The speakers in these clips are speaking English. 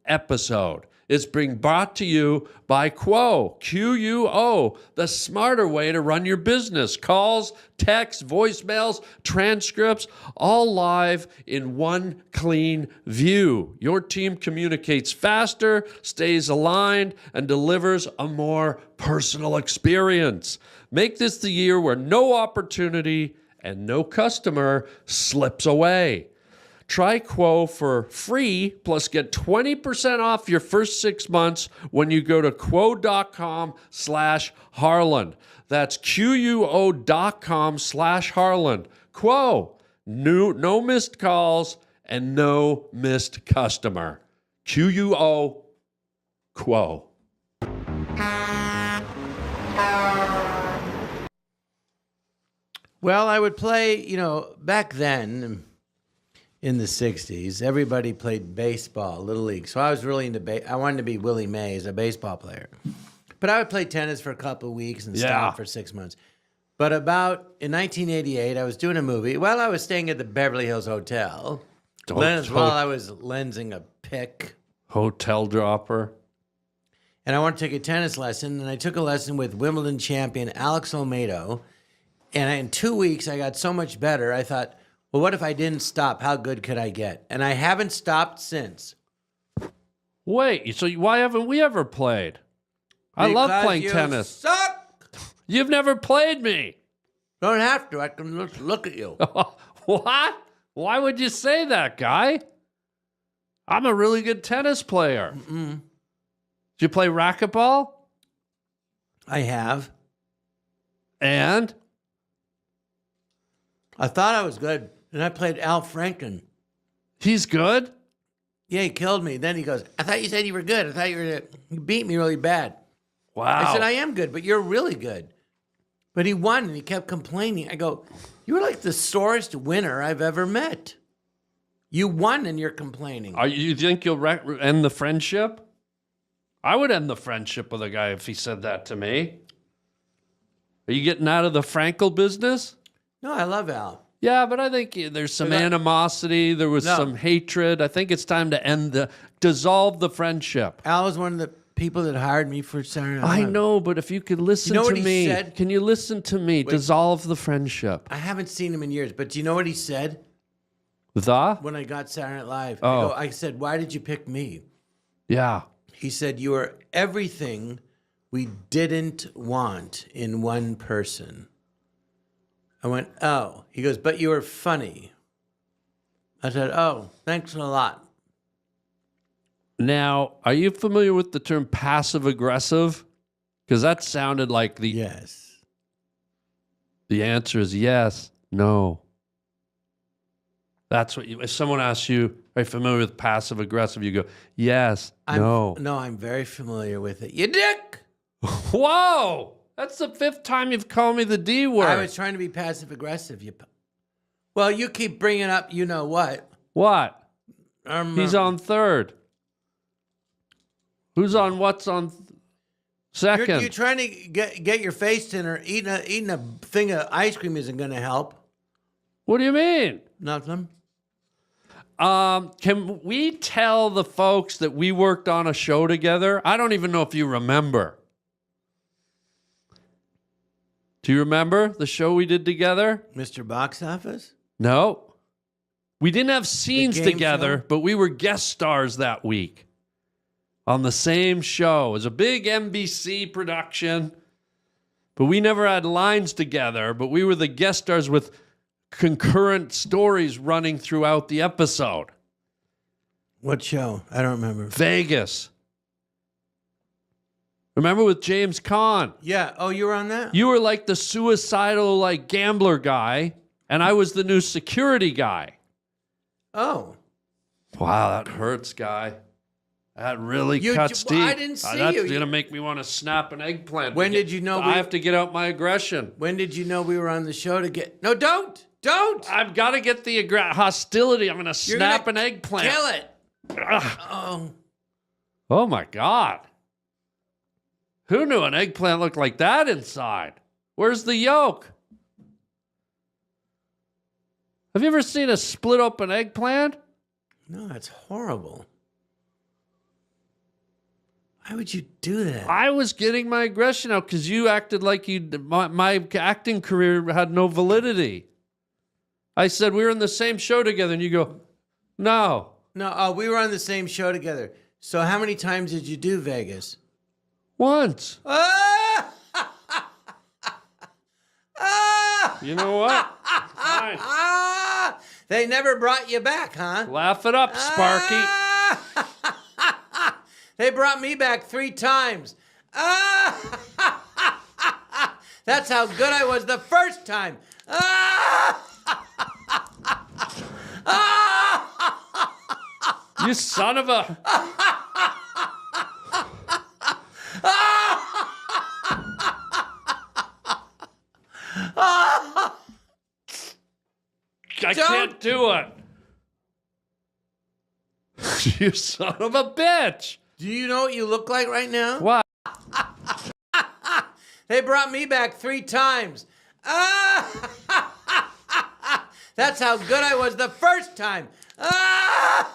Episode is being brought to you by Quo, Quo, the smarter way to run your business. Calls, texts, voicemails, transcripts, all live in one clean view. Your team communicates faster, stays aligned, and delivers a more personal experience. Make this the year where no opportunity and no customer slips away. Try Quo for free, plus get 20% off your first 6 months when you go to quo.com/Harlan. That's QUO.com/Harlan. Quo, no missed calls and no missed customer. QUO, Quo. Well, I would play, back then in the 60s, everybody played baseball, Little League. So I was really into I wanted to be Willie Mays, a baseball player. But I would play tennis for a couple of weeks and stop for 6 months. But in 1988, I was doing a movie. While I was staying at the Beverly Hills Hotel, while I was lensing a pic. Hotel dropper. And I wanted to take a tennis lesson, and I took a lesson with Wimbledon champion Alex Olmedo. And in 2 weeks, I got so much better, I thought, well, what if I didn't stop? How good could I get? And I haven't stopped since. Wait, so why haven't we ever played? I love playing tennis. Suck! You've never played me. Don't have to. I can look at you. What? Why would you say that, guy? I'm a really good tennis player. Did you play racquetball? I have. And? I thought I was good. And I played Al Franken. He's good? Yeah, he killed me. Then he goes, I thought you said you were good. I thought you beat me really bad. Wow. I said, I am good, but you're really good. But he won, and he kept complaining. I go, you're like the sorest winner I've ever met. You won, and you're complaining. You think you'll end the friendship? I would end the friendship with a guy if he said that to me. Are you getting out of the Frankel business? No, I love Al. Yeah, but I think there's some animosity. There was some hatred. I think it's time to dissolve the friendship. Al was one of the people that hired me for Saturday Night Live. I know, but if you could listen to me. Can you listen to me? Wait, dissolve the friendship. I haven't seen him in years, but do you know what he said? When I got Saturday Night Live. Oh. I said, why did you pick me? Yeah. He said, you are everything we didn't want in one person. I went, oh. He goes, but you were funny. I said, oh, thanks a lot. Now, are you familiar with the term passive-aggressive? Because that sounded like the... Yes. The answer is yes, no. That's what if someone asks you, are you familiar with passive-aggressive? You go, yes, no. No, I'm very familiar with it. You dick! Whoa! That's the 5th time you've called me the D word. I was trying to be passive-aggressive. Well, you keep bringing up you know what. What? He's on 3rd. Who's on what's on 2nd? You're trying to get your face dinner. Eating a thing of ice cream isn't going to help. What do you mean? Nothing. Can we tell the folks that we worked on a show together? I don't even know if you remember. Do you remember the show we did together? Mr. Box Office? No. We didn't have scenes together, show? but we were guest stars that week on the same show. It was a big NBC production, but we never had lines together, but we were the guest stars with concurrent stories running throughout the episode. What show? I don't remember. Vegas. Remember with James Caan? Yeah. Oh, you were on that? You were like the suicidal, like gambler guy, and I was the new security guy. Oh. Wow, that hurts, guy. That really cuts deep. I didn't see That's you. going to make me want to snap an eggplant. When did you know? I have to get out my aggression. When did you know we were on the show to get... No, don't. I've got to get the hostility. I'm going to snap an eggplant. Kill it. Oh. Oh my God. Who knew an eggplant looked like that inside? Where's the yolk? Have you ever seen a split open eggplant? No, that's horrible. Why would you do that? I was getting my aggression out because you acted like my acting career had no validity. I said we were in the same show together, and you go, no. No, we were on the same show together. So how many times did you do Vegas? Once. Ah! Ah! You know what? Fine. Ah! They never brought you back, huh? Laugh it up, Sparky. Ah! They brought me back 3 times. Ah! That's how good I was the first time. Ah! You son of a... I can't do it. You son of a bitch. Do you know what you look like right now? What? They brought me back 3 times. Ah! That's how good I was the first time. Ah!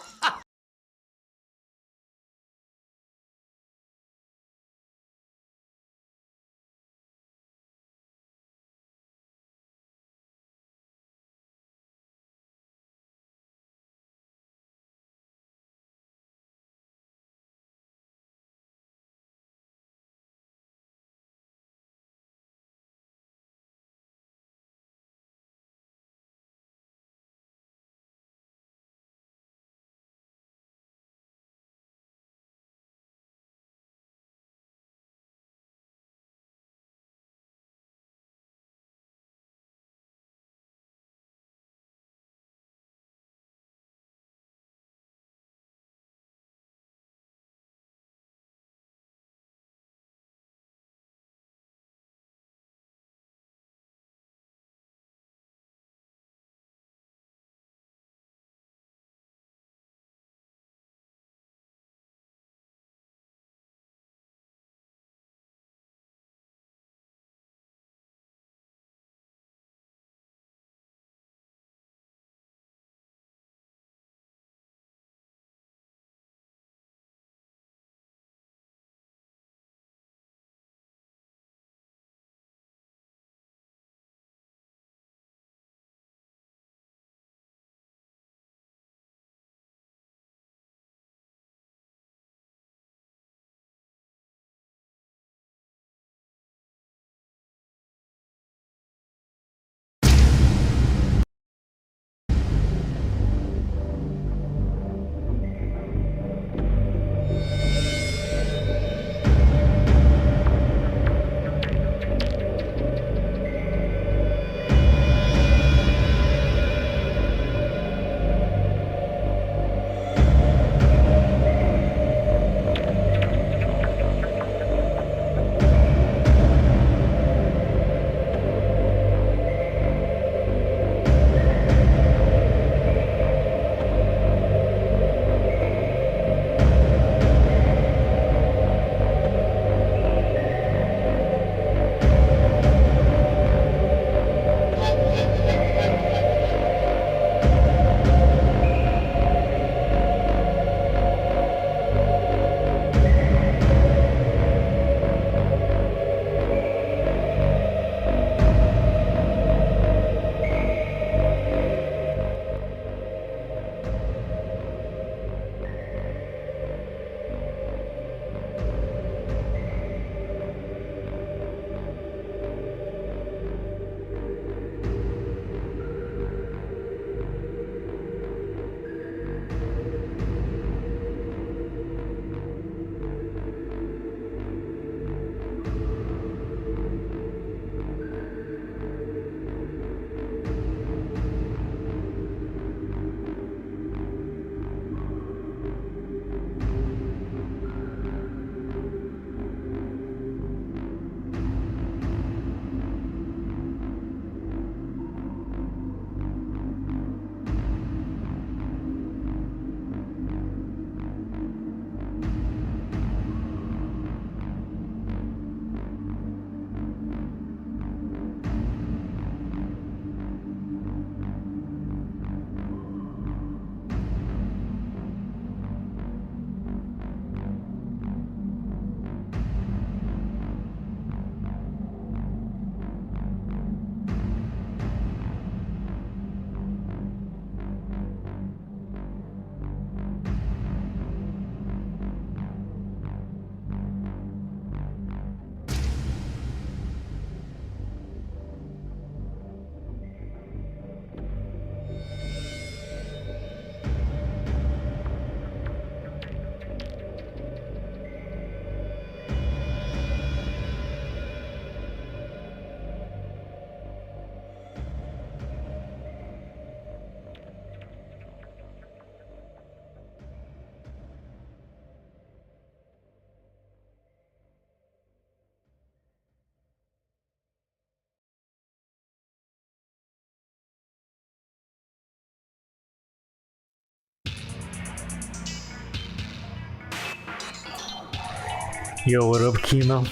Yo, what up, Kino?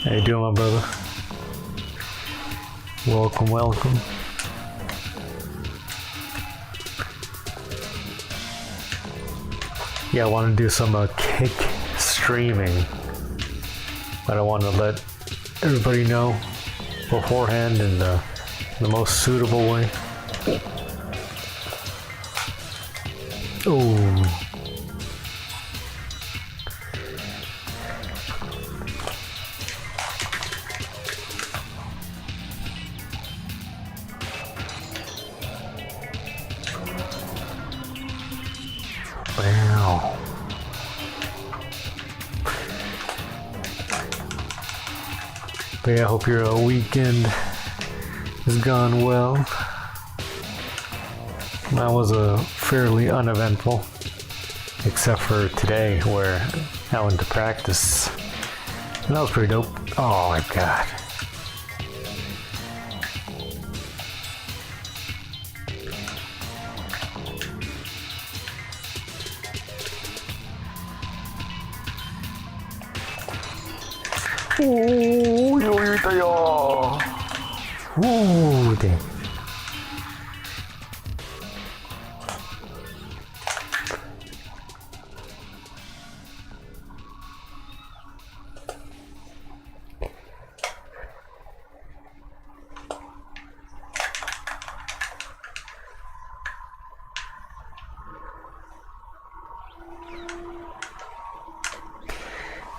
How you doing, my brother? Welcome, welcome. Yeah, I want to do some kick streaming, but I want to let everybody know beforehand in the most suitable way. Oh. Wow. But yeah, I hope your weekend has gone well. Mine was fairly uneventful, except for today where I went to practice. And that was pretty dope. Oh my god. 오, 여기 있다, 야. 오, 네.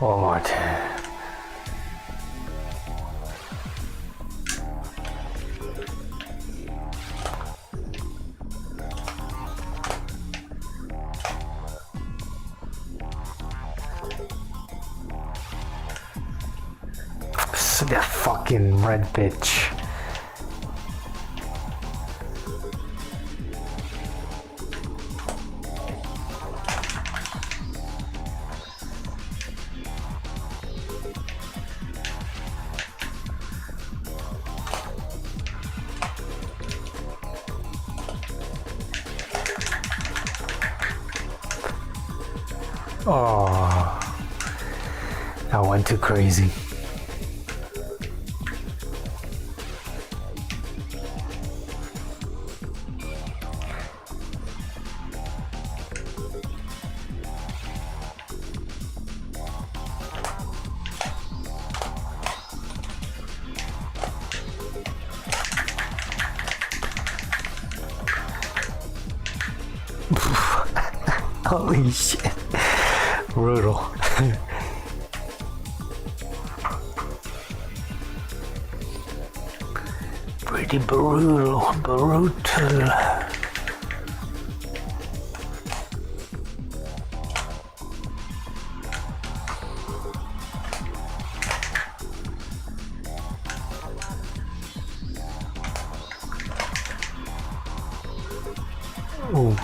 One more time. That fucking red bitch. Oh, I went too crazy. Holy shit. Brutal. Pretty brutal. Brutal. Ooh.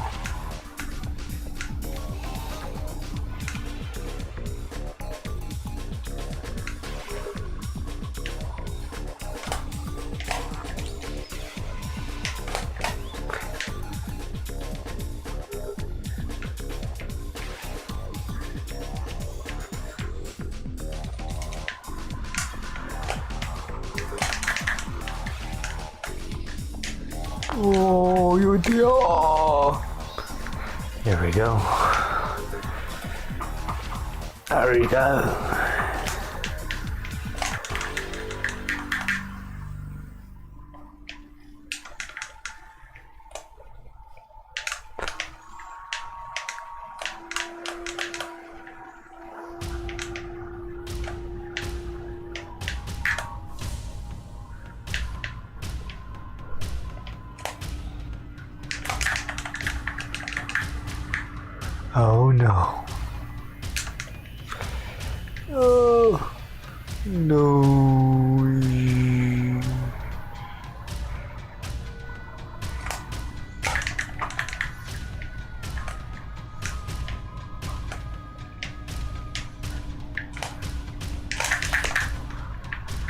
Oh, you dear. Here we go. There we go. Oh no. Oh no.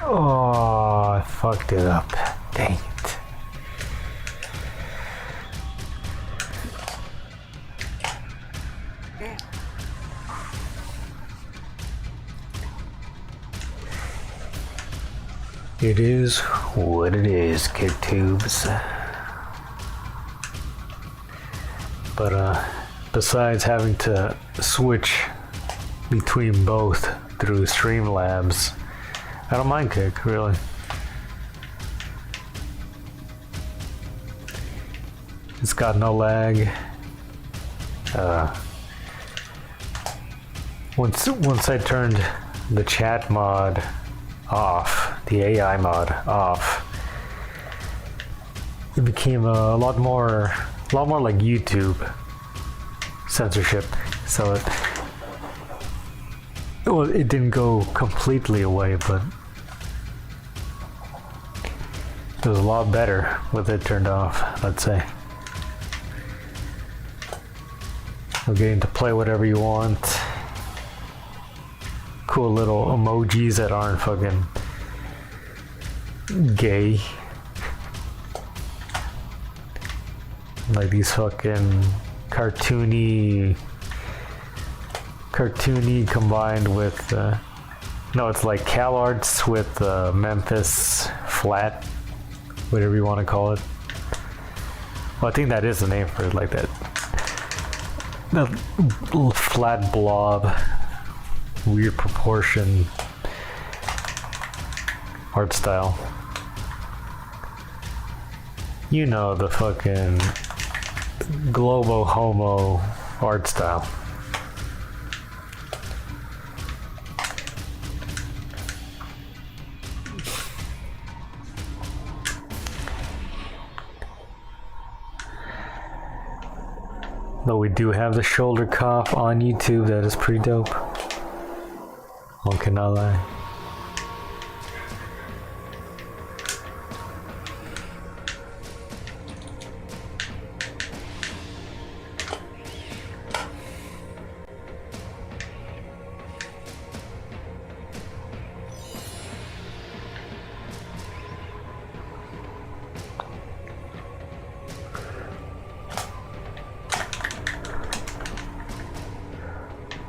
Oh, I fucked it up. Dang it. It is what it is, kick tubes. But besides having to switch between both through Streamlabs, I don't mind Kick, really. It's got no lag. Once I turned the chat mod off, the AI mod off, it became a lot more like YouTube censorship. So it didn't go completely away, but it was a lot better with it turned off, let's say. You're getting to play whatever you want. Cool little emojis that aren't fucking gay. Like these fucking cartoony combined with no, it's like CalArts with Memphis flat, whatever you want to call it. Well, I think that is the name for it, like that. The little flat blob, weird proportion art style. You know, the fucking Globo Homo art style. Though we do have the shoulder cough on YouTube, that is pretty dope. One cannot lie.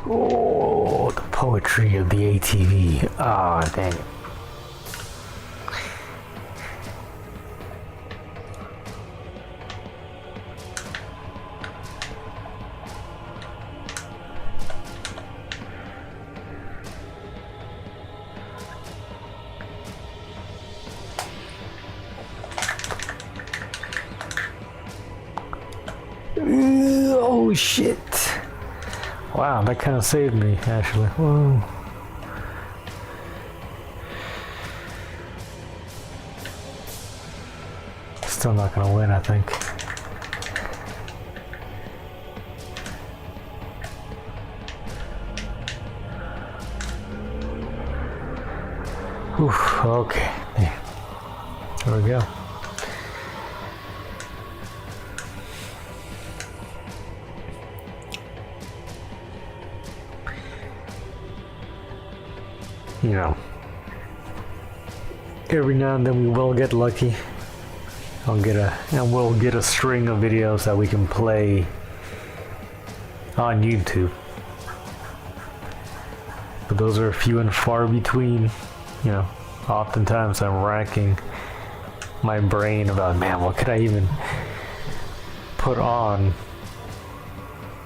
Oh, the poetry of the ATV. Ah, oh, dang it. Oh shit. Wow, that kind of saved me, actually. Whoa. Still not gonna win, I think. Oof, okay. There we go. You know, every now and then we will get lucky. We'll get a string of videos that we can play on YouTube. But those are few and far between. You know, oftentimes I'm racking my brain about, man, what could I even put on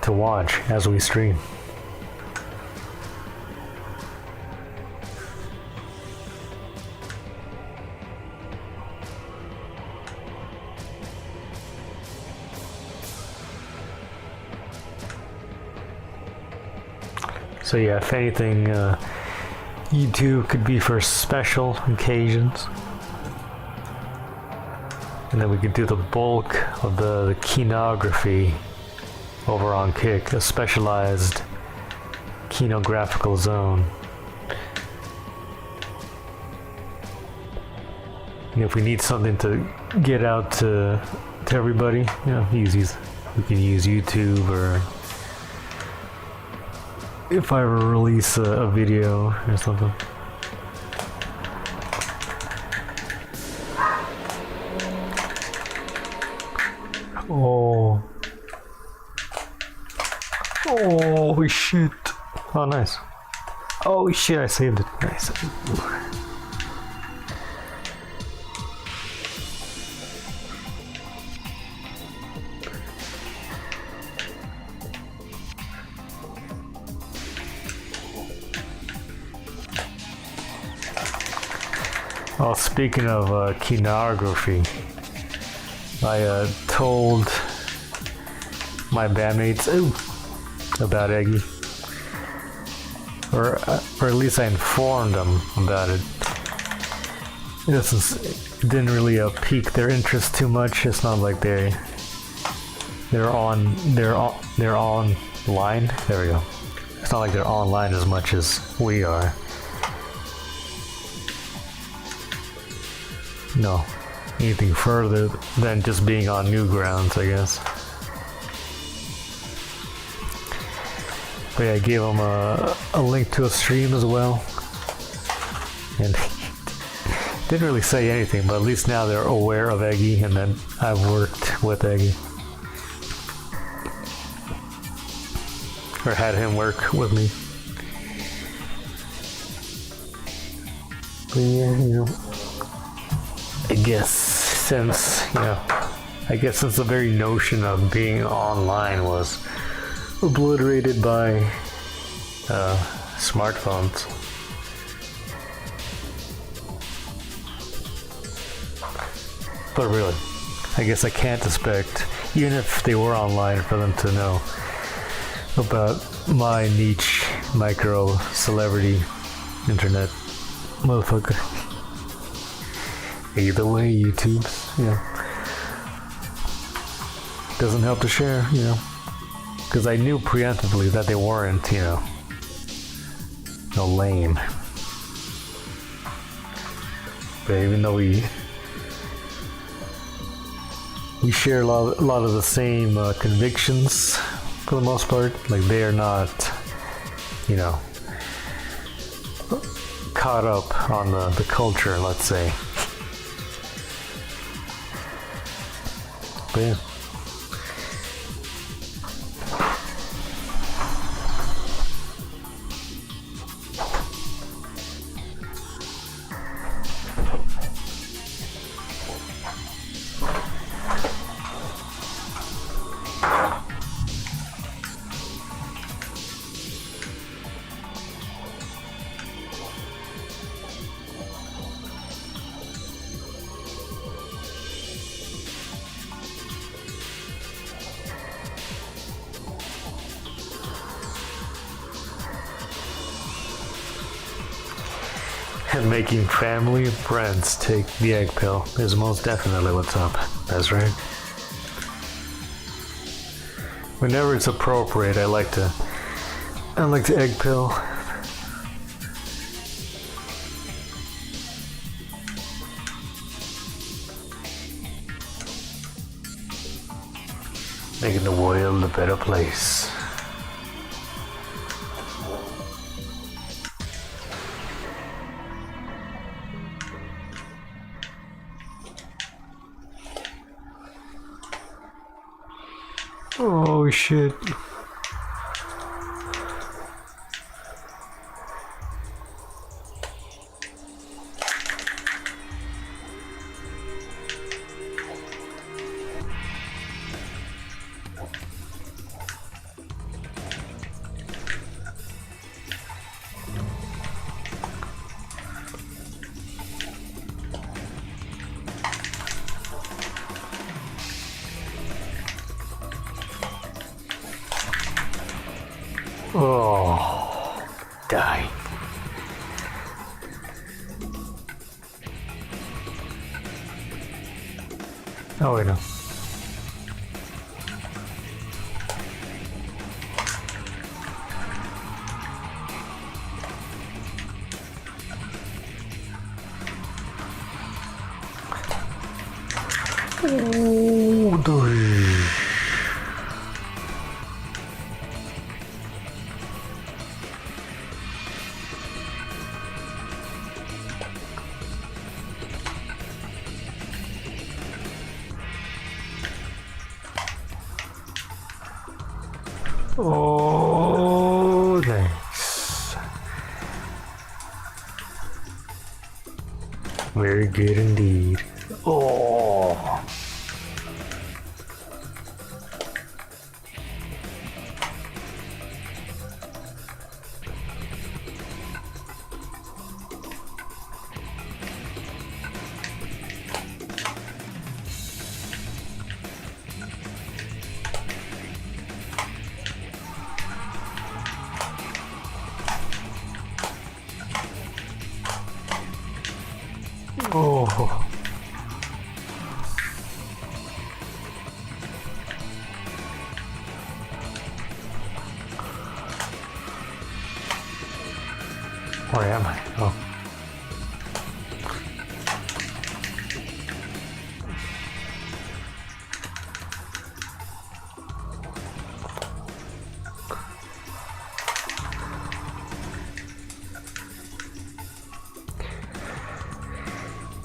to watch as we stream? So yeah, if anything, YouTube could be for special occasions. And then we could do the bulk of the kinography over on Kick, a specialized kinographical zone. And if we need something to get out to everybody, you know, we can use YouTube, or if I ever release a video or something. Oh. Oh shit. Oh, nice. Oh shit, I saved it. Nice. Well, speaking of kinography, I told my bandmates about Eggy, or at least I informed them about it. It didn't really pique their interest too much. It's not like they're online. There we go. It's not like they're online as much as we are. No, anything further than just being on Newgrounds, I guess. But yeah, I gave them a link to a stream as well, and didn't really say anything, but at least now they're aware of Eggy and that I've worked with Eggy, or had him work with me. But yeah, I guess since the very notion of being online was obliterated by smartphones. But really, I guess I can't expect, even if they were online, for them to know about my niche micro celebrity internet motherfucker. Either way, YouTube's, doesn't help to share, because I knew preemptively that they weren't, lame. But even though we share a lot of the same convictions for the most part, like they are not, caught up on the culture, let's say. But yeah. And making family and friends take the egg pill is most definitely what's up. That's right. Whenever it's appropriate, I like to egg pill. Making the world a better place. Oh shit. Oh, die. Oh, wait, no. Oh, die. Oh, nice. Very good indeed. Oh. Oh. Where am I? Oh.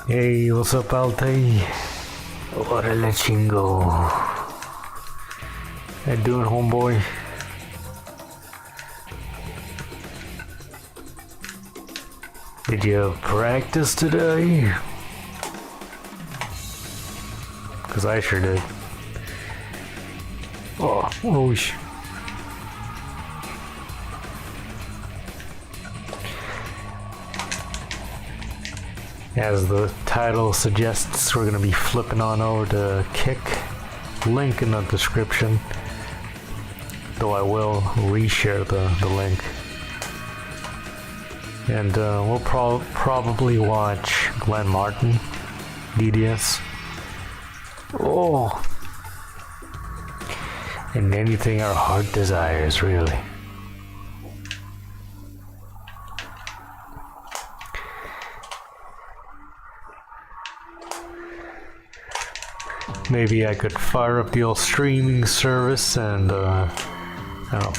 Hey, what's up, Altai? Órale, chingo. How you doing, homeboy? Did you practice today? Cause I sure did. Oh, whoosh. As the title suggests, we're gonna be flipping on over to Kick. Link in the description. Though I will reshare the link. And we'll probably watch Glenn Martin, DDS. Oh! And anything our heart desires, really. Maybe I could fire up the old streaming service and, I don't know,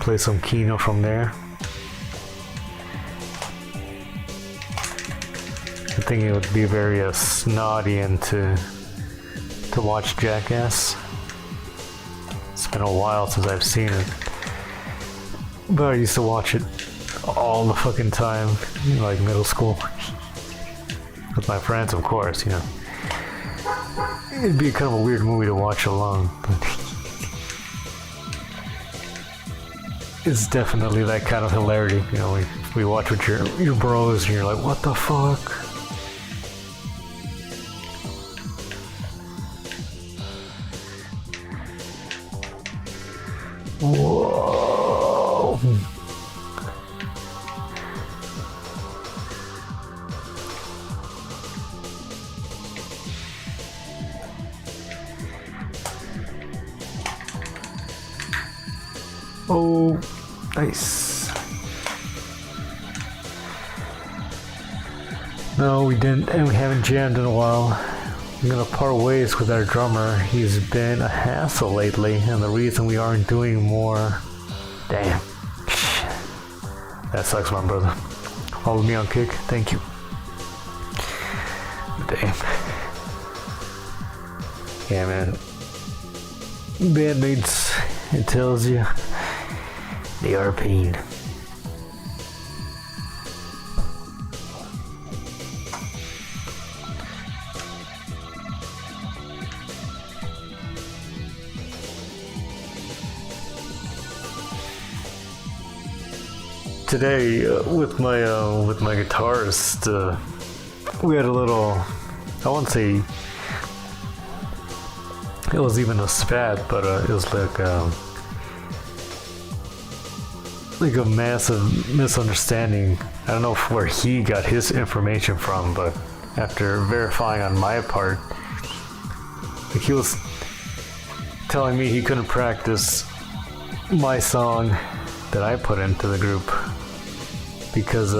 play some Kino from there. I think it would be very snoddy and to watch Jackass. It's been a while since I've seen it, but I used to watch it all the fucking time, like middle school, with my friends, of course. You know, it'd be kind of a weird movie to watch alone, but it's definitely that kind of hilarity. You know, we watch with your bros, and you're like, what the fuck? Whoa. Oh, nice. No, we didn't, and we haven't jammed in a while. I'm gonna part ways with our drummer. He's been a hassle lately, and the reason we aren't doing more... Damn. That sucks, my brother. Follow me on Kick. Thank you. Damn. Yeah, man. Bandmates, it tells you, they are a pain. Today, with my guitarist, we had a little, I won't say it was even a spat, but it was like a massive misunderstanding. I don't know where he got his information from, but after verifying on my part, like, he was telling me he couldn't practice my song that I put into the group because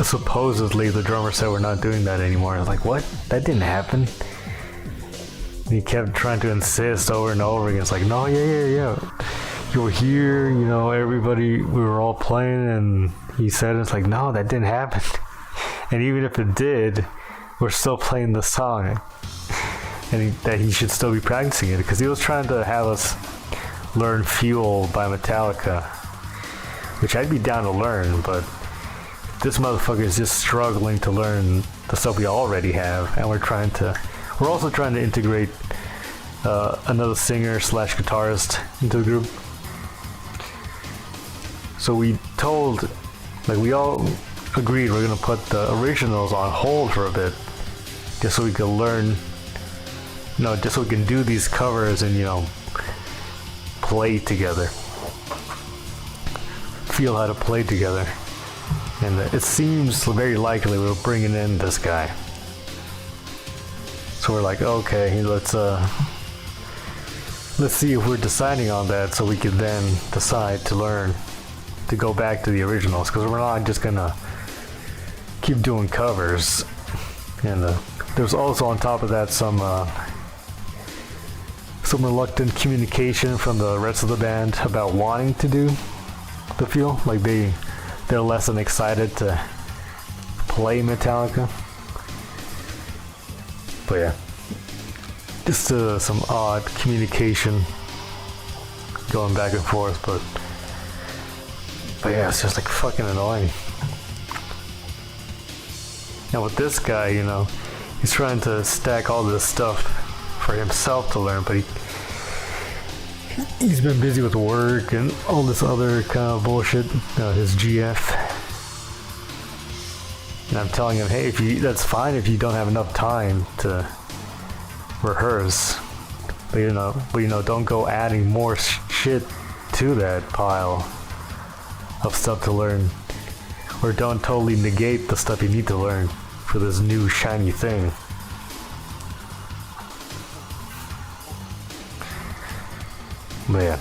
supposedly the drummer said we're not doing that anymore. I was like, what? That didn't happen. And he kept trying to insist over and over again. It's like, no, yeah. You were here, you know, everybody, we were all playing, and he said, it's like, no, that didn't happen. And even if it did, we're still playing the song. And that he should still be practicing it, because he was trying to have us learn Fuel by Metallica, which I'd be down to learn, but this motherfucker is just struggling to learn the stuff we already have, and we're also trying to integrate another singer / guitarist into the group. So we all agreed we're gonna put the originals on hold for a bit, just so we can learn, just so we can do these covers and, play together. Feel how to play together. And it seems very likely we're bringing in this guy. So we're like, okay, let's see if we're deciding on that, so we could then decide to learn to go back to the originals, because we're not just gonna keep doing covers. And there's also on top of that some reluctant communication from the rest of the band about wanting to do the feel like they're less than excited to play Metallica. But yeah, just some odd communication going back and forth, but yeah, it's just like fucking annoying. And with this guy, you know, he's trying to stack all this stuff for himself to learn, but he's been busy with work and all this other kind of bullshit, his GF. And I'm telling him, hey, that's fine if you don't have enough time to rehearse, but you know, don't go adding more shit to that pile of stuff to learn, or don't totally negate the stuff you need to learn for this new shiny thing. But yeah.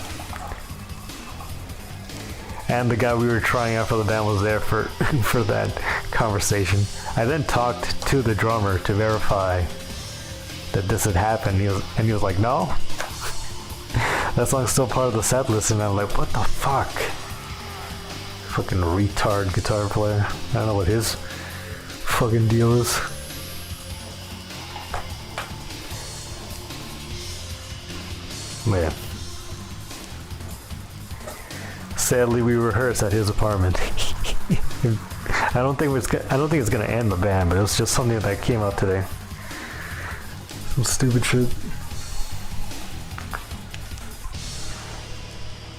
And the guy we were trying out for the band was there for that conversation. I then talked to the drummer to verify that this had happened. He was like, no, that song's still part of the set list. And I'm like, what the fuck? Fucking retard guitar player. I don't know what his fucking deal is. Man. Sadly, we rehearsed at his apartment. I don't think it's gonna end the band, but it was just something that came up today. Some stupid shit.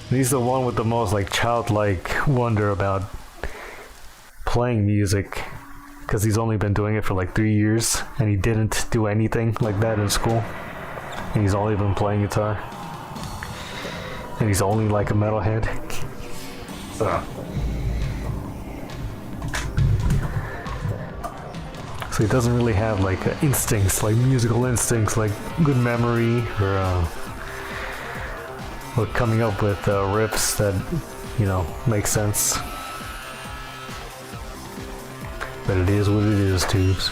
And he's the one with the most like childlike wonder about playing music, because he's only been doing it for like 3 years, and he didn't do anything like that in school, and he's only been playing guitar, and he's only like a metalhead. So he doesn't really have like instincts, like musical instincts, like good memory, or coming up with riffs that, you know, make sense. But it is what it is, tubes.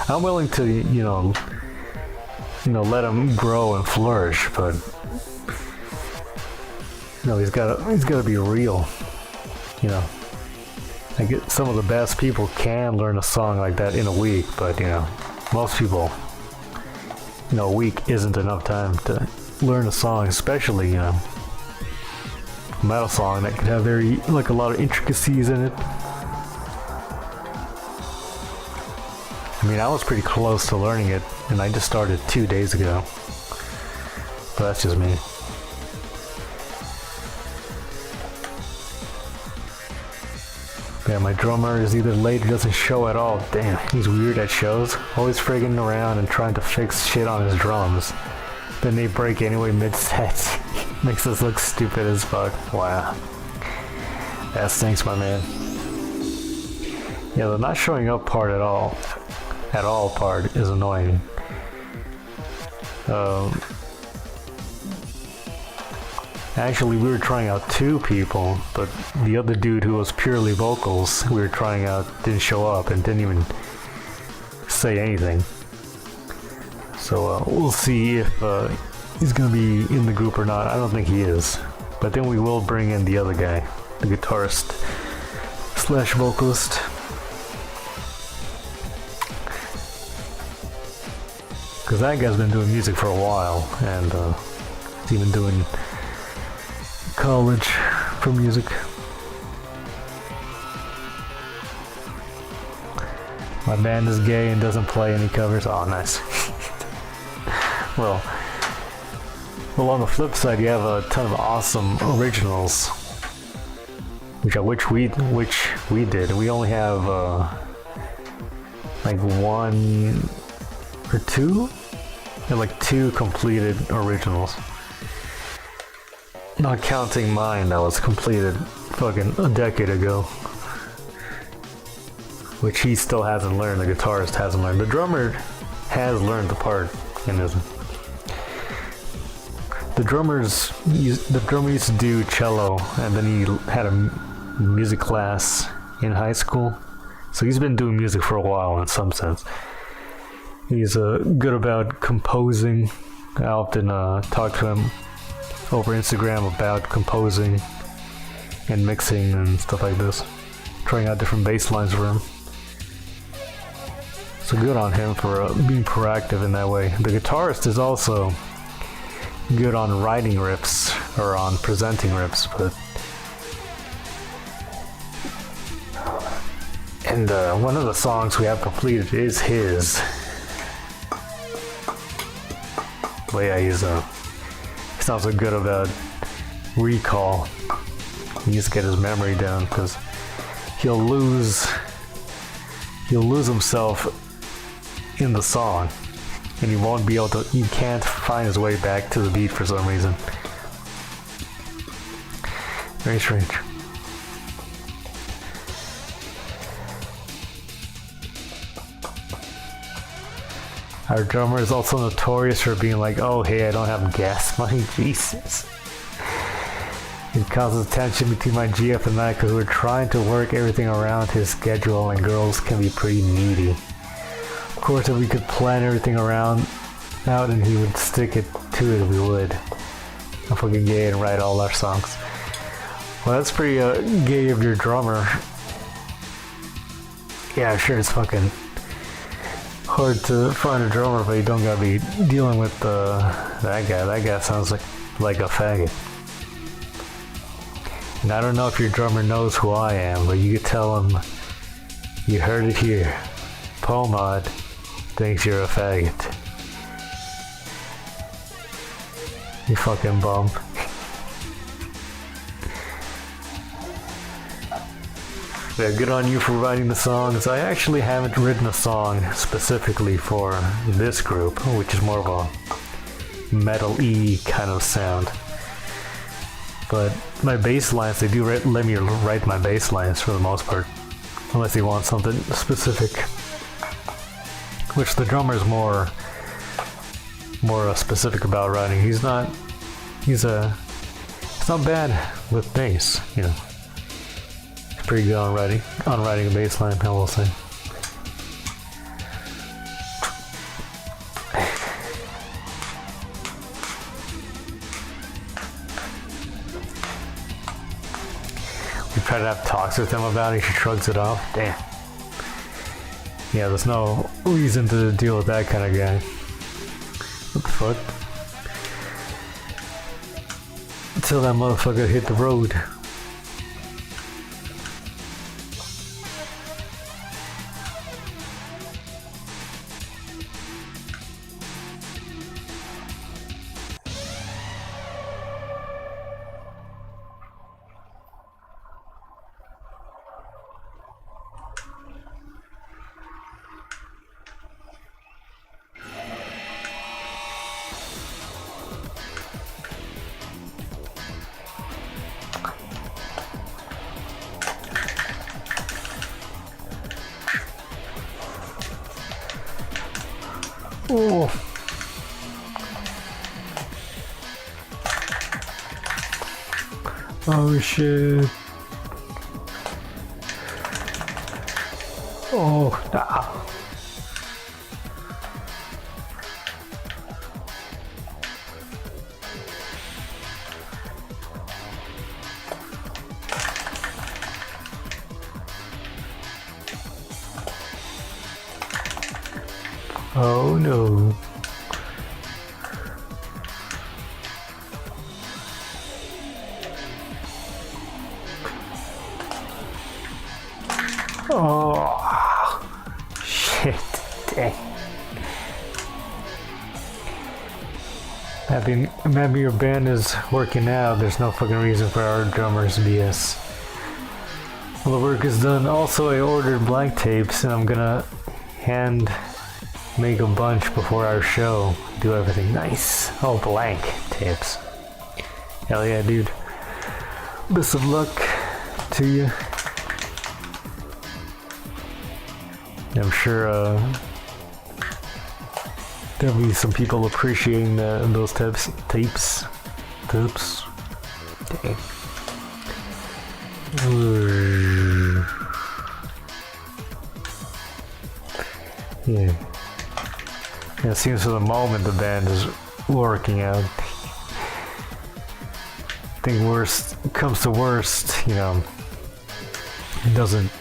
I'm willing to, you know, let him grow and flourish, but no, he's gotta be real. You know, I get some of the best people can learn a song like that in a week, but you know, most people, you know, a week isn't enough time to learn a song, especially, you know, a metal song that could have a lot of intricacies in it. I mean, I was pretty close to learning it, and I just started 2 days ago. But that's just me. Yeah, my drummer is either late or doesn't show at all. Damn, he's weird at shows. Always frigging around and trying to fix shit on his drums. Then they break anyway mid-set. Makes us look stupid as fuck. Wow. That stinks, my man. Yeah, the not showing up part at all part is annoying. Actually, we were trying out 2 people, but the other dude who was purely vocals we were trying out didn't show up and didn't even say anything. So we'll see if he's gonna be in the group or not. I don't think he is. But then we will bring in the other guy, the guitarist / vocalist. Because that guy's been doing music for a while, and he's even doing college for music. My band is gay and doesn't play any covers. Oh, nice. Well, on the flip side, you have a ton of awesome originals, which we did. We only have like 1 or 2, and like 2 completed originals. Not counting mine that was completed fucking a decade ago. which he still hasn't learned. The guitarist hasn't learned. The drummer has learned the part and isn't. The drummer used to do cello, and then he had a music class in high school. So he's been doing music for a while in some sense. He's good about composing. I often talk to him over Instagram about composing and mixing and stuff like this. Trying out different bass lines for him. So good on him for being proactive in that way. The guitarist is also good on writing riffs or on presenting riffs, but and one of the songs we have completed is his. But yeah, he's not so good about recall. He needs to get his memory down because he'll lose himself in the song, and he can't find his way back to the beat for some reason. Very strange. Our drummer is also notorious for being like, oh hey, I don't have gas money. Jesus. It causes tension between my GF and I because we're trying to work everything around his schedule, and girls can be pretty needy. Of course, if we could plan everything out and he would stick it to it, we would. I'm fucking gay and write all our songs. Well, that's pretty gay of your drummer. Yeah, sure, it's fucking hard to find a drummer, but you don't gotta be dealing with that guy. That guy sounds like a faggot. And I don't know if your drummer knows who I am, but you could tell him you heard it here. Pomad thinks you're a faggot. You fucking bum. Yeah, good on you for writing the songs. I actually haven't written a song specifically for this group, which is more of a metal-y kind of sound. But my bass lines, they do let me write my bass lines for the most part, unless they want something specific. Which the drummer is more specific about writing. He's not bad with bass, you know. He's pretty good on writing a bass line, I will say. We try to have talks with him about it, he shrugs it off. Damn. Yeah, there's no reason to deal with that kind of guy. What the fuck? Until that motherfucker hit the road. Oh. Oh shit. Oh, nah. Oh no. Oh shit. Dang. Maybe your band is working out. There's no fucking reason for our drummers BS. Well, the work is done. Also, I ordered blank tapes and I'm gonna make a bunch before our show. Do everything nice. Oh, blank tapes. Hell yeah, dude. Best of luck to you. I'm sure there'll be some people appreciating those tapes. Dang. Yeah. It seems for the moment the band is working out. I think worst comes to worst, you know, it doesn't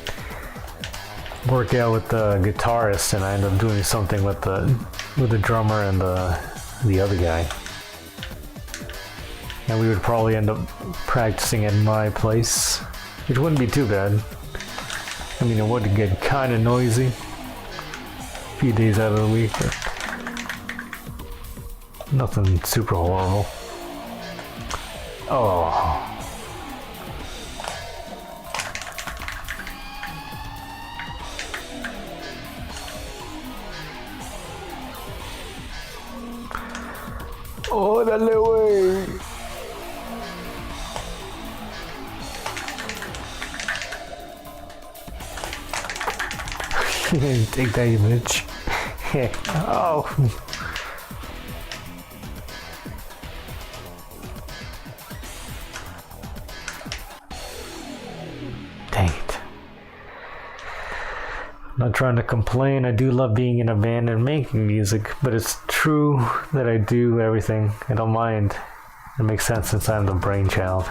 work out with the guitarist, and I end up doing something with the drummer and the other guy. And we would probably end up practicing at my place, which wouldn't be too bad. I mean, it would get kind of noisy a few days out of the week, but nothing super horrible. Oh. Oh, dale, güey. Take that image. Oh. Dang it. I'm not trying to complain. I do love being in a band and making music, but it's true that I do everything. I don't mind. It makes sense since I'm the brainchild.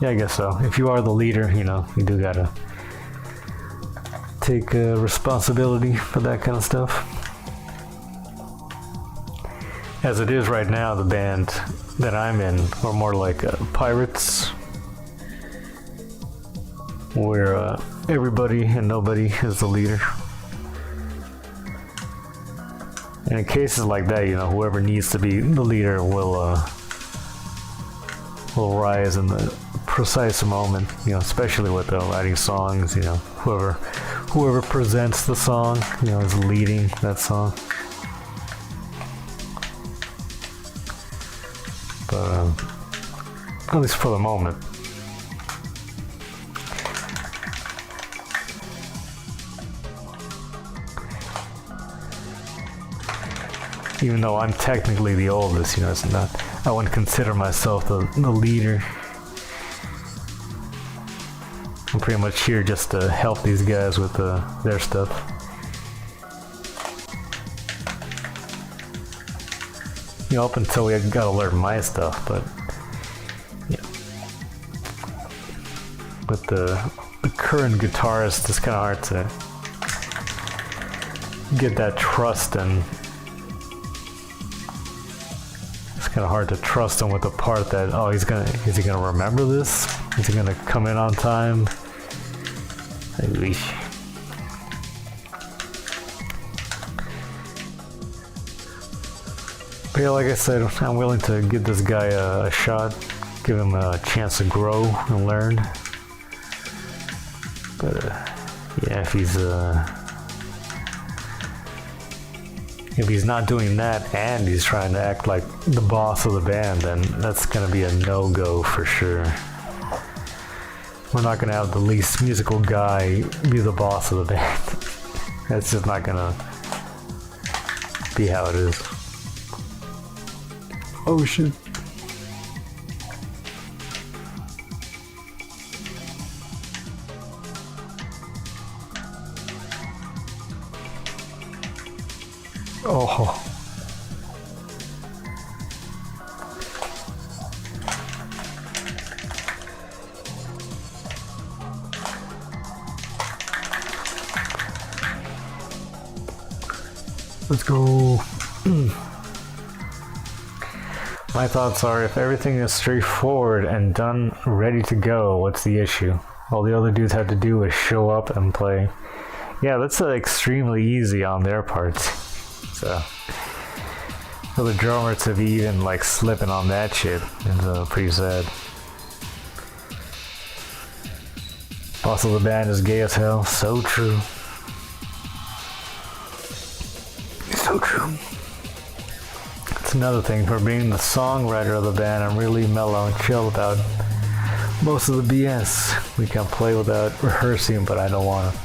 Yeah, I guess so. If you are the leader, you know, you do gotta take responsibility for that kind of stuff. As it is right now, the band that I'm in, we're more like pirates, where everybody and nobody is the leader. And in cases like that, you know, whoever needs to be the leader will rise in the precise moment, you know, especially with writing songs, you know, whoever presents the song, you know, is leading that song. But at least for the moment. Even though I'm technically the oldest, you know, it's not, I wouldn't consider myself the leader. I'm pretty much here just to help these guys with their stuff. You know, up until we gotta learn my stuff, but yeah. With the current guitarist, it's kind of hard to get that trust, and it's kind of hard to trust him with the part that, oh, is he gonna remember this? Is he gonna come in on time? Maybe. But yeah, like I said, I'm willing to give this guy a shot, give him a chance to grow and learn. But yeah, if he's not doing that and he's trying to act like the boss of the band, then that's gonna be a no-go for sure. We're not gonna have the least musical guy be the boss of the band. That's just not gonna be how it is. Oh shit. Oh. Let's go. My thoughts are, if everything is straightforward and done, ready to go, what's the issue? All the other dudes have to do is show up and play. Yeah, that's extremely easy on their part. So, for the drummer to be even like slipping on that shit is pretty sad. Boss of the band is gay as hell. So true. So true. That's another thing. For being the songwriter of the band, I'm really mellow and chill about most of the BS. We can play without rehearsing, but I don't want to.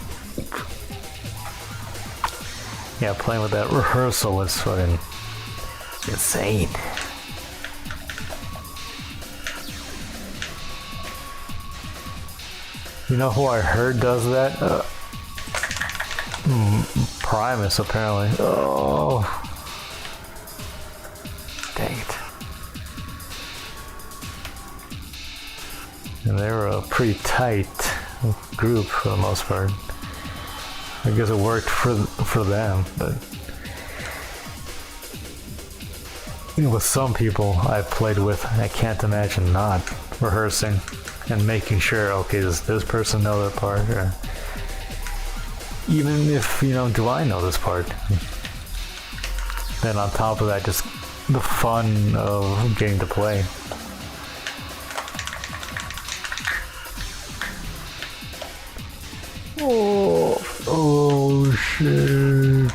Yeah, playing with that rehearsal was fucking insane. You know who I heard does that? Primus, apparently. Oh. Dang it. And they were a pretty tight group for the most part. I guess it worked for them, but you know, with some people I've played with, I can't imagine not rehearsing and making sure, okay, does this person know their part? Or even if, you know, do I know this part? Then on top of that, just the fun of getting to play. Oh shit.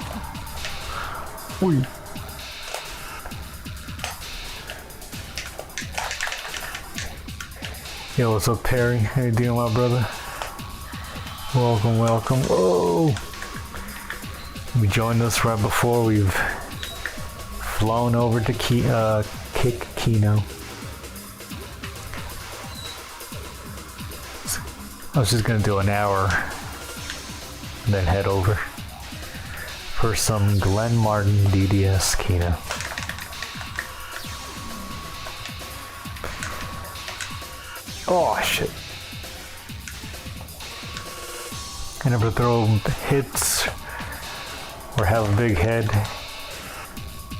Oi. Yo, what's up, Perry? How you doing, my brother? Welcome, welcome. Oh! You joined us right before we've flown over to kick Kino. I was just gonna do an hour and then head over for some Glen Martin DDS Kino. Oh shit. I never throw hits or have a big head.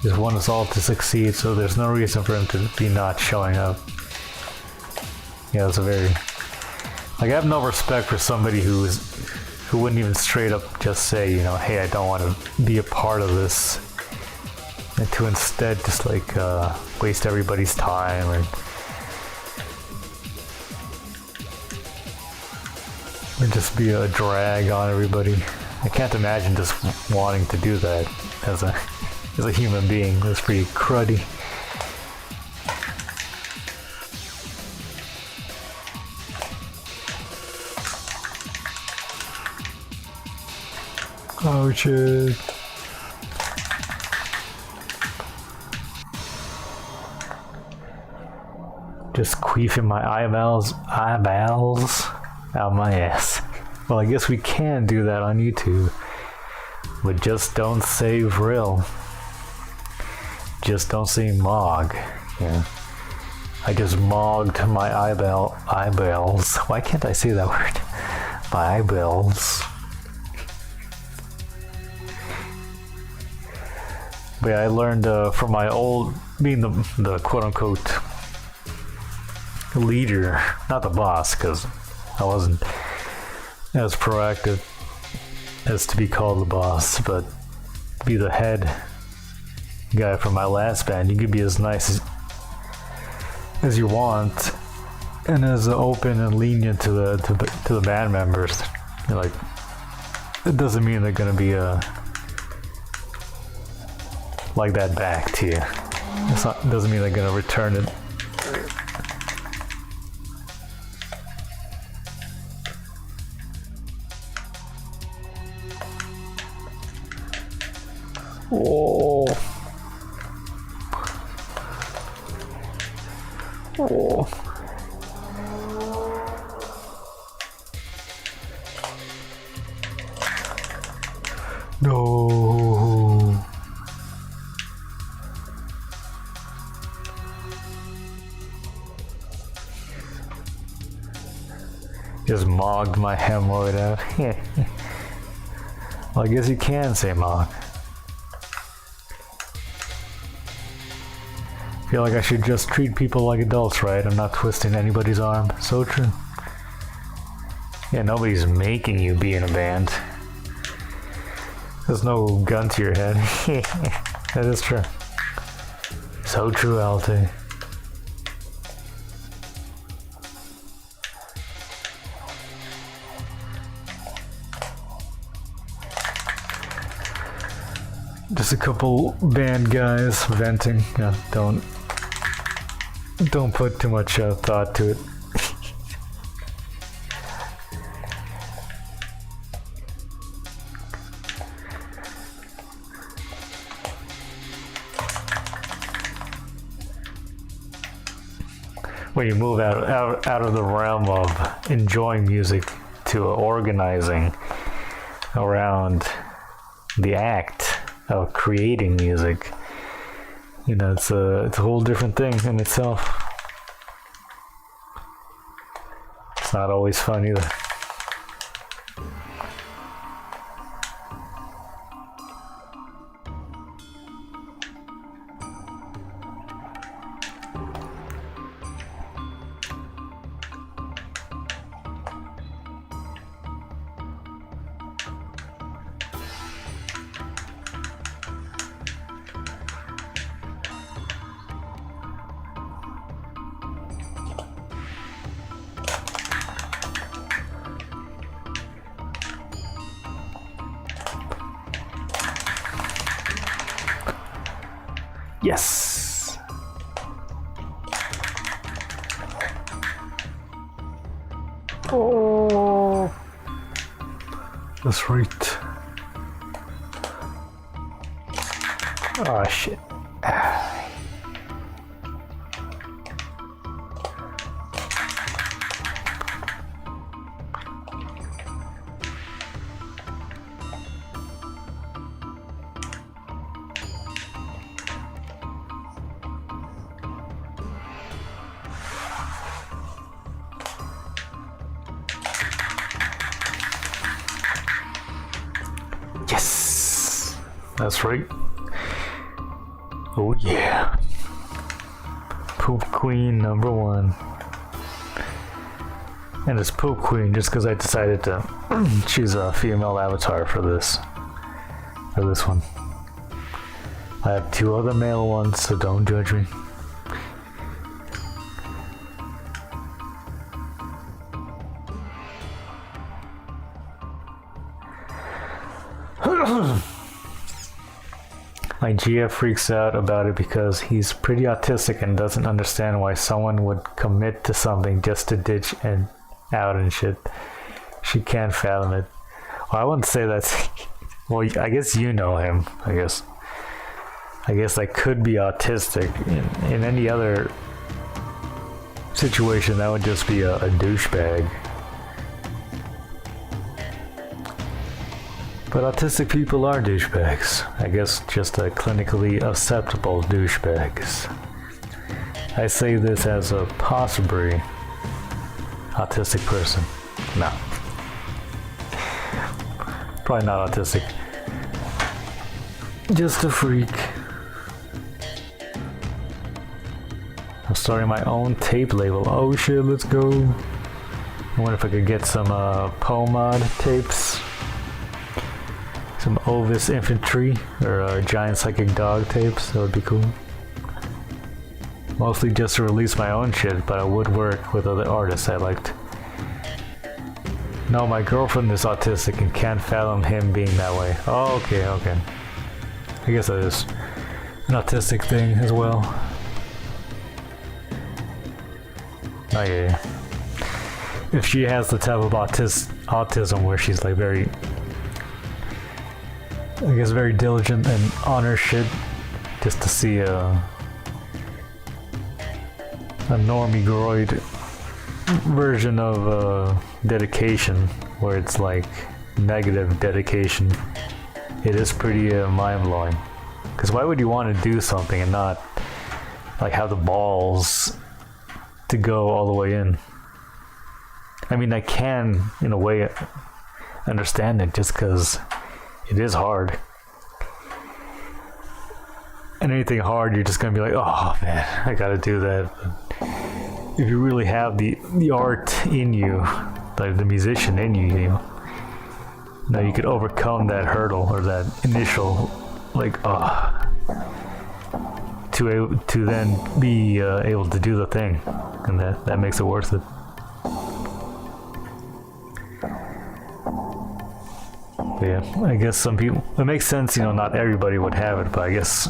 Just want us all to succeed, so there's no reason for him to be not showing up. Yeah, it's a very... Like, I have no respect for somebody who wouldn't even straight up just say, you know, hey, I don't want to be a part of this. And to instead just like waste everybody's time or just be a drag on everybody. I can't imagine just wanting to do that as a human being. That's pretty cruddy. Oh shit. Just queefing my eyeballs out my ass. Well, I guess we can do that on YouTube. But just don't say Vril. Just don't say Mog. Yeah. I just mogged my eyeballs. Why can't I say that word? My eyeballs. But yeah, I learned from my old, being the quote-unquote leader, not the boss, because I wasn't as proactive as to be called the boss, but be the head guy from my last band. You could be as nice as you want, and as open and lenient to the band members. You're like, it doesn't mean they're gonna be like that back to you. It doesn't mean they're gonna return it. Oh. Oh. No. Just mogged my hemorrhoid out. Well, I guess you can say mog. Feel like I should just treat people like adults, right? I'm not twisting anybody's arm. So true. Yeah, nobody's making you be in a band. There's no gun to your head. That is true. So true, Alte. Just a couple band guys venting. Yeah, don't put too much thought to it. when you move out of the realm of enjoying music to organizing around the act of creating music, it's a whole different thing in itself. It's not always fun either. Yes. Oh, that's right. Oh shit. Yes, that's right. Oh yeah. Poop Queen number 1. And it's Poop Queen just because I decided to choose a female avatar for this one. I have 2 other male ones, so don't judge me. My GF freaks out about it because he's pretty autistic and doesn't understand why someone would commit to something just to ditch and out and shit. She can't fathom it. Well, I wouldn't say that's... Well, I guess you know him, I guess. That could be autistic. In any other situation, that would just be a douchebag. But autistic people are douchebags. I guess just a clinically acceptable douchebags. I say this as a possibly autistic person. No. Probably not autistic. Just a freak. I'm starting my own tape label. Oh shit, let's go. I wonder if I could get some POMOD tapes. Some Ovis Infantry or Giant Psychic Dog tapes. That would be cool. Mostly just to release my own shit, but I would work with other artists I liked. No, my girlfriend is autistic and can't fathom him being that way. Oh, okay. I guess that is an autistic thing as well. Oh yeah. If she has the type of autism where she's like very, I guess, very diligent and on her shit, just to see a normie groid version of dedication, where it's like negative dedication, it is pretty mind-blowing. Because why would you want to do something and not like have the balls to go all the way in? I mean, I can in a way understand it, just because it is hard. And anything hard, you're just gonna be like, oh man, I gotta do that. But if you really have the art in you, like the musician in you, you know, you could overcome that hurdle or that initial, like, to then be able to do the thing, and that makes it worth it. But yeah, I guess some people, it makes sense, you know, not everybody would have it, but I guess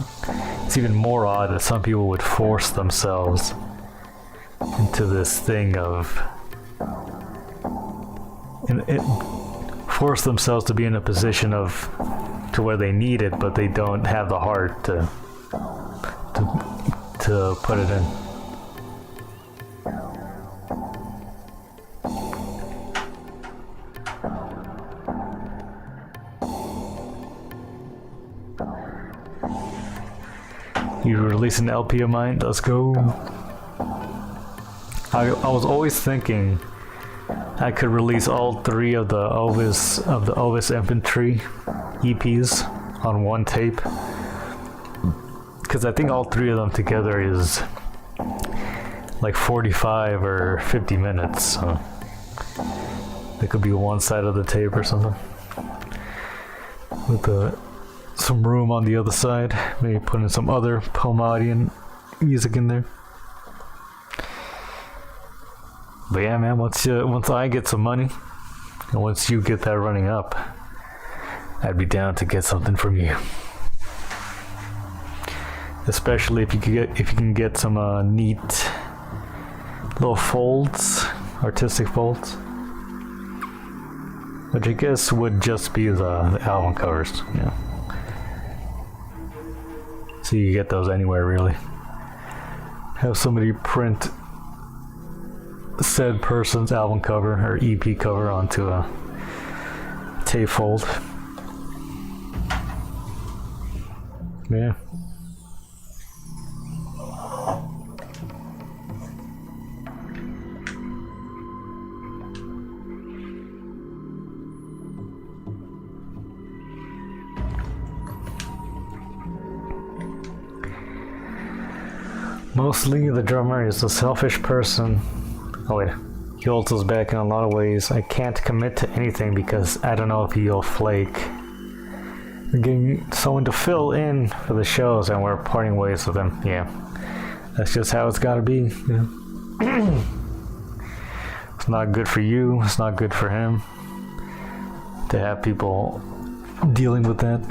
it's even more odd that some people would force themselves into this thing of force themselves to be in a position of to where they need it, but they don't have the heart to put it in. You release an LP of mine. Let's go. I was always thinking I could release all 3 of the Elvis Infantry EPs on one tape, because I think all 3 of them together is like 45 or 50 minutes. So it could be one side of the tape or something, with some room on the other side. Maybe put in some other Palmadian music in there. But yeah, man, once I get some money, and once you get that running up, I'd be down to get something from you. Especially if you can get some neat little folds, artistic folds, which I guess would just be the album covers. Yeah. So you get those anywhere, really. Have somebody print said person's album cover or EP cover onto a tape fold. Yeah. Mostly the drummer is a selfish person. Oh wait, he holds us back in a lot of ways. I can't commit to anything because I don't know if he'll flake. We're getting someone to fill in for the shows and we're parting ways with him. Yeah, that's just how it's gotta be. Yeah. It's not good for you, it's not good for him to have people dealing with that.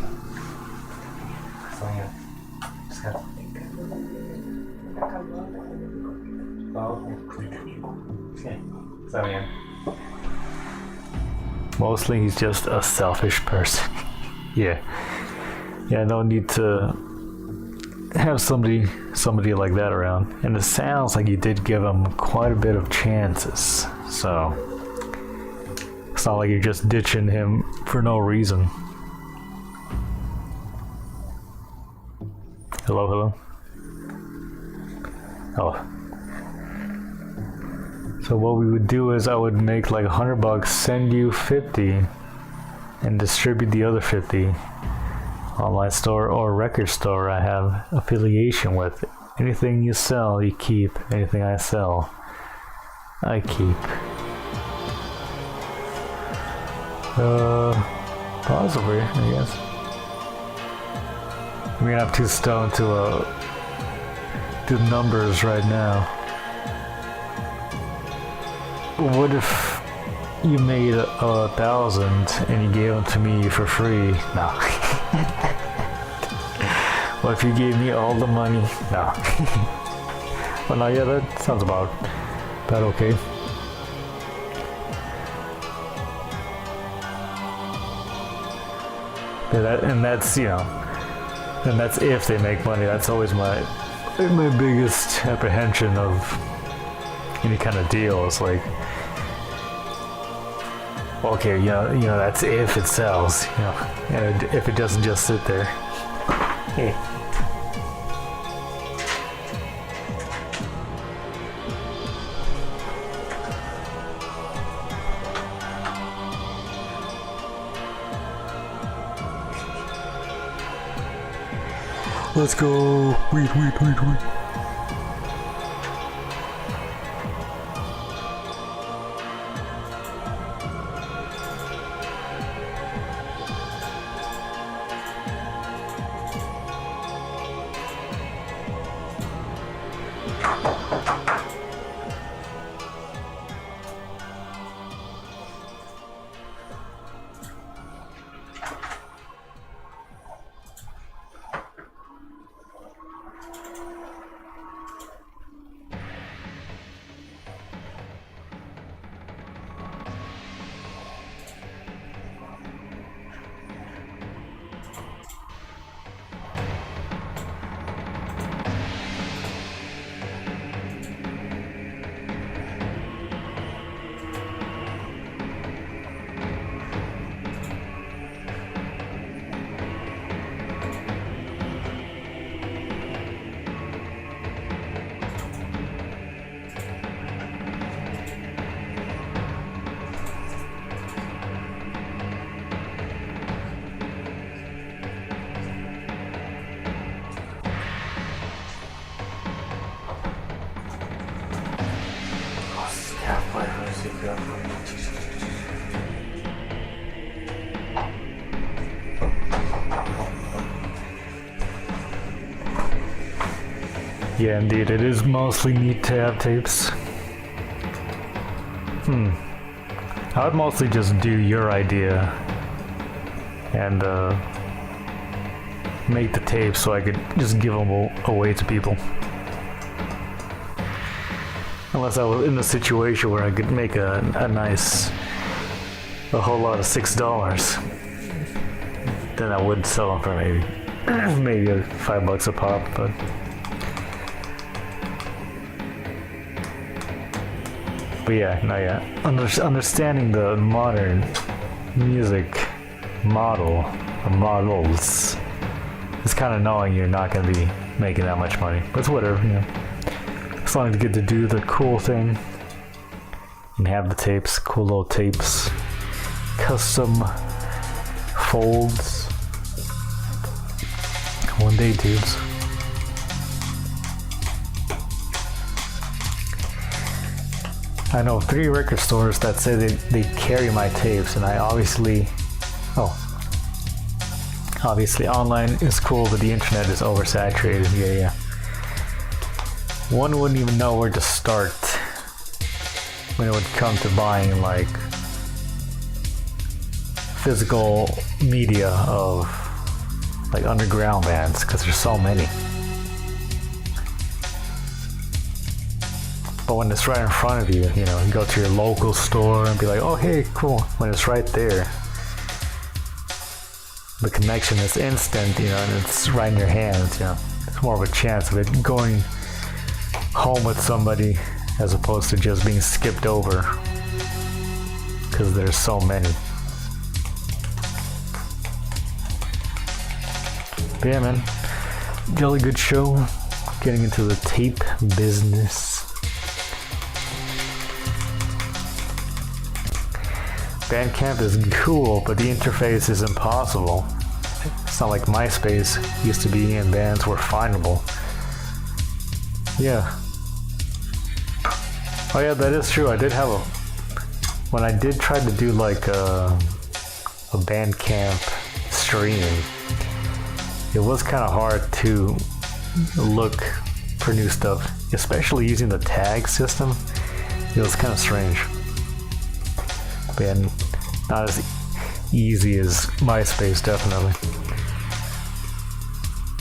So yeah, just gotta think. So yeah. Mostly he's just a selfish person. Yeah. Yeah, no need to have somebody like that around. And it sounds like you did give him quite a bit of chances. So it's not like you're just ditching him for no reason. Hello? Oh. So what we would do is I would make like $100, send you 50, and distribute the other 50 online store or record store I have affiliation with. Anything you sell, you keep. Anything I sell, I keep. Possibly, I guess. We're gonna have too stoned to do numbers right now. What if you made 1,000 and you gave them to me for free? No. What if you gave me all the money? No. Well, no, yeah, that sounds about okay. Yeah, and that's, you know, and that's if they make money. That's always my biggest apprehension of any kind of deal. It's like, okay, you know, that's if it sells, you know, and if it doesn't just sit there. Hey. Let's go. Wait. Yeah, indeed, it is mostly neat to have tapes. I would mostly just do your idea and make the tapes so I could just give them away to people. Unless I was in a situation where I could make a whole lot of $6, then I would sell them for maybe $5 a pop, but. But yeah, no, yeah. Understanding the modern music models, it's kind of knowing you're not going to be making that much money. But it's whatever, you know. As long as you get to do the cool thing and have the tapes, cool little tapes, custom folds. One day, dudes. I know 3 record stores that say they carry my tapes, and I obviously online is cool, but the internet is oversaturated. Yeah. One wouldn't even know where to start when it would come to buying like physical media of like underground bands, because there's so many. But when it's right in front of you, you know, you go to your local store and be like, oh, hey, cool. When it's right there, the connection is instant, you know, and it's right in your hands, you know. It's more of a chance of it going home with somebody as opposed to just being skipped over because there's so many. But yeah, man, jolly good show. Getting into the tape business. Bandcamp is cool, but the interface is impossible. It's not like MySpace used to be and bands were findable. Yeah. Oh yeah, that is true. I did have when I did try to do like a Bandcamp stream, it was kind of hard to look for new stuff, especially using the tag system. It was kind of strange. And not as easy as MySpace, definitely.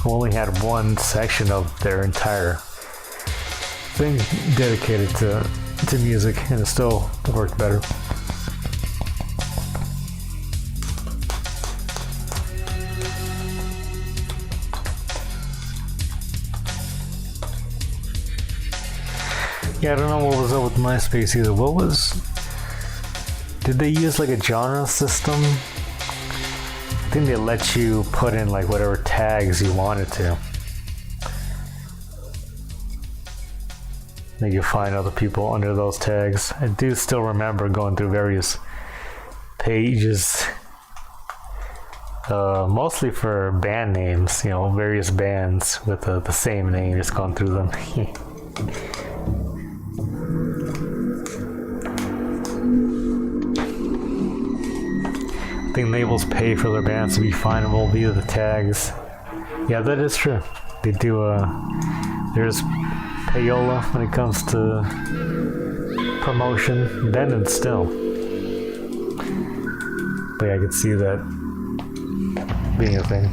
I only had one section of their entire thing dedicated to music, and it still worked better. Yeah, I don't know what was up with MySpace either. Did they use like a genre system? I think they let you put in like whatever tags you wanted to. Then you find other people under those tags. I do still remember going through various pages, mostly for band names, you know, various bands with the same name, just going through them. I think labels pay for their bands to be findable via the tags. Yeah, that is true. They do, there's payola when it comes to promotion, then and still. But yeah, I could see that being a thing.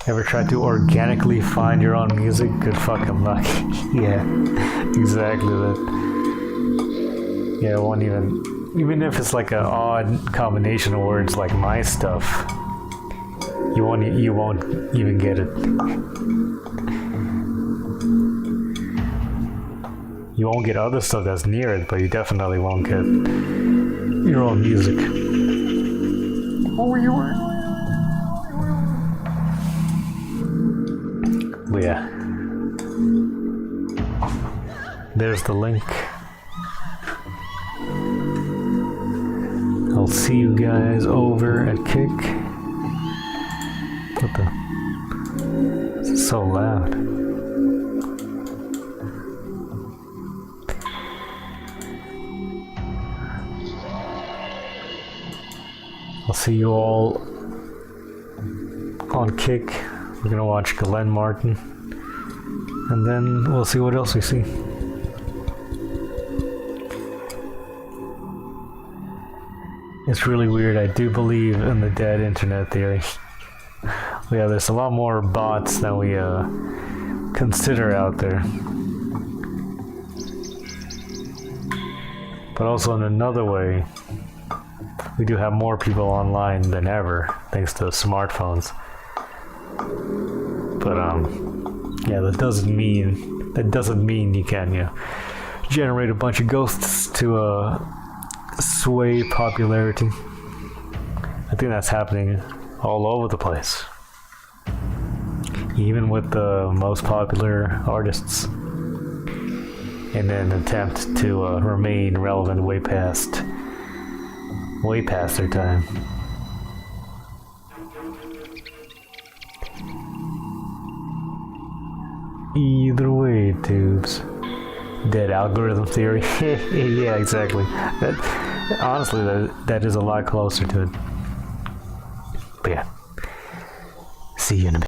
Ever tried to organically find your own music? Good fucking luck. Yeah, exactly that. Yeah, it won't even if it's like an odd combination of words like my stuff, you won't even get it. You won't get other stuff that's near it, but you definitely won't get your own music. But yeah, there's the link. I'll see you guys over at Kick. What the? This is so loud. I'll see you all on Kick. We're gonna watch Glenn Martin, and then we'll see what else we see. It's really weird. I do believe in the dead internet theory. Yeah, there's a lot more bots than we consider out there. But also in another way, we do have more people online than ever, thanks to smartphones. But yeah, that doesn't mean you can generate a bunch of ghosts to sway popularity. I think that's happening all over the place, even with the most popular artists, in an attempt to remain relevant way past their time. Either way, tubes. Dead algorithm theory. Yeah, exactly. Honestly, that is a lot closer to it. But yeah. See you in a bit.